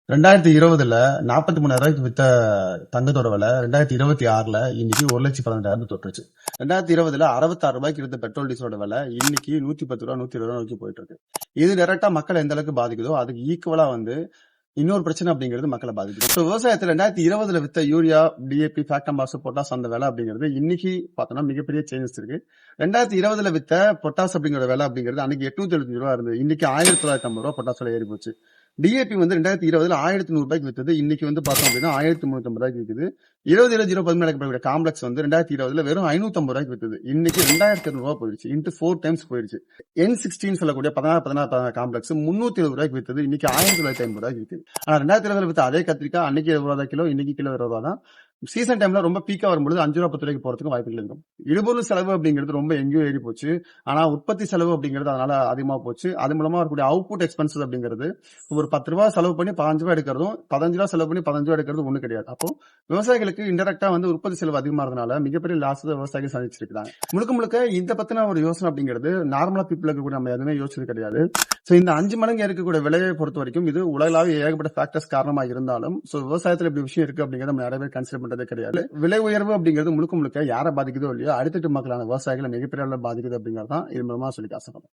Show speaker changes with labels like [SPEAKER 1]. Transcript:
[SPEAKER 1] 2020ல 43,000 வித்த தங்கத்தோட விலை 2026ல இன்னைக்கு 1,12,000 தொட்டுருச்சு. 2020ல 66 ரூபாய்க்கு இருந்த பெட்ரோல் டீசலோட விலை இன்னைக்கு 110 ரூபா 120 ரூபா நோக்கி போயிட்டு இருக்கு. இது டைரக்டா மக்கள் எந்த அளவுக்கு பாதிக்குதோ அதுக்கு ஈக்குவலா இன்னொரு பிரச்சனை அப்படிங்கிறது மக்களை பாதிக்குது. இப்போ விவசாயத்துல 2020ல வித்த யூரியா, டிஏபி, ஃபேக்டம்பாஸ், பொட்டாஸ் அந்த விலை அப்படிங்கிறது இன்னைக்கு பார்த்தோம்னா மிகப்பெரிய சேஞ்சஸ் இருக்கு. 2020ல வித்த பொட்டாஸ் அப்படிங்கிற விலை அப்படிங்கிறது அன்னைக்கு 875 ரூபா இருந்தது. இன்னைக்கு 1950 ரூபா பொட்டாஸ் விலை ஏறி போச்சு. டிஏபி 2020ல 1100 ரூபாய்க்கு வித்தது. இன்னைக்கு பார்த்தோம் அப்படின்னா 1350 ரூபாய்க்கு விக்குது. 20 நடக்கக்கூடிய காம்ப்ளெக்ஸ் 2020ல வெறும் 550 ரூபாய்க்கு வித்தது. இன்னைக்கு 2200 ரூபாய் போயிடுச்சு. இன்ட்டு 4 டைம்ஸ் போயிடுச்சு. N16 சொல்லக்கூடிய 16 காம்ப்ளெக்ஸ் 370 ரூபாய்க்கு வித்தது. இன்னைக்கு 1950 ரூபாய்க்கு விக்குது. ஆனா 2020ல வித்த அதே கத்திரிக்காய் அன்னைக்கு 20 ரூபா கிலோ, இன்னைக்கு கிலோ 20 ரூபா தான். சீசன் டைம்ல ரொம்ப பீக்கா வரும்போது 5 ரூபா 10 ரூபாய்க்கு போறதுக்கு வாய்ப்புகள் இருக்கும். இடுபொருள் செலவு அப்படிங்கிறது ரொம்ப எங்கேயோ ஏறி போச்சு. ஆனா உற்பத்தி செலவு அப்படிங்கிறது அதனால அதிகமா போச்சு. அது மூலமா வரக்கூடிய அவுட்புட் எக்ஸ்பென்சஸ் அப்படிங்கிறது ஒரு 10 ரூபா செலவு பண்ணி 15 ரூபா எடுக்கிறதும் 15 ரூபா செலவு பண்ணி 15 ரூபா எடுக்கிறது ஒண்ணு கிடையாது. அப்போ விவசாயிகளுக்கு இன்டெரக்டா உற்பத்தி செலவு அதிகமா இருந்தனால மிகப்பெரிய லாஸ் விவசாயிகள் சந்திச்சிருக்காங்க. முழுக்க முழுக்க இந்த பத்தின ஒரு யோசனை அப்படிங்கிறது நார்மலா பீப்புளுக்கு கூட நம்ம எதுவுமே யோசிச்சது கிடையாது. சோ இந்த 5 மடங்கு இருக்கக்கூடிய விலையை பொறுத்த வரைக்கும் இது உலகளாவிய ஏகப்பட்ட ஃபேக்டர்ஸ் காரணமா இருந்தாலும் விவசாயத்துல இப்படி விஷயம் இருக்கு அப்படிங்கறத நம்ம நிறைய பேர் கன்சிடர் பண்றதே கிடையாது. விலை உயர்வு அப்படிங்கிறது முழுக்க முழுக்க யாரை பாதிக்குதோ இல்லையோ அடுத்தட்டு மக்களான விவசாயிகளை மிகப்பெரிய அளவில் பாதிக்குது அப்படிங்கறதான் இது மூலமா சொல்லி ஆசைப்படுறேன்.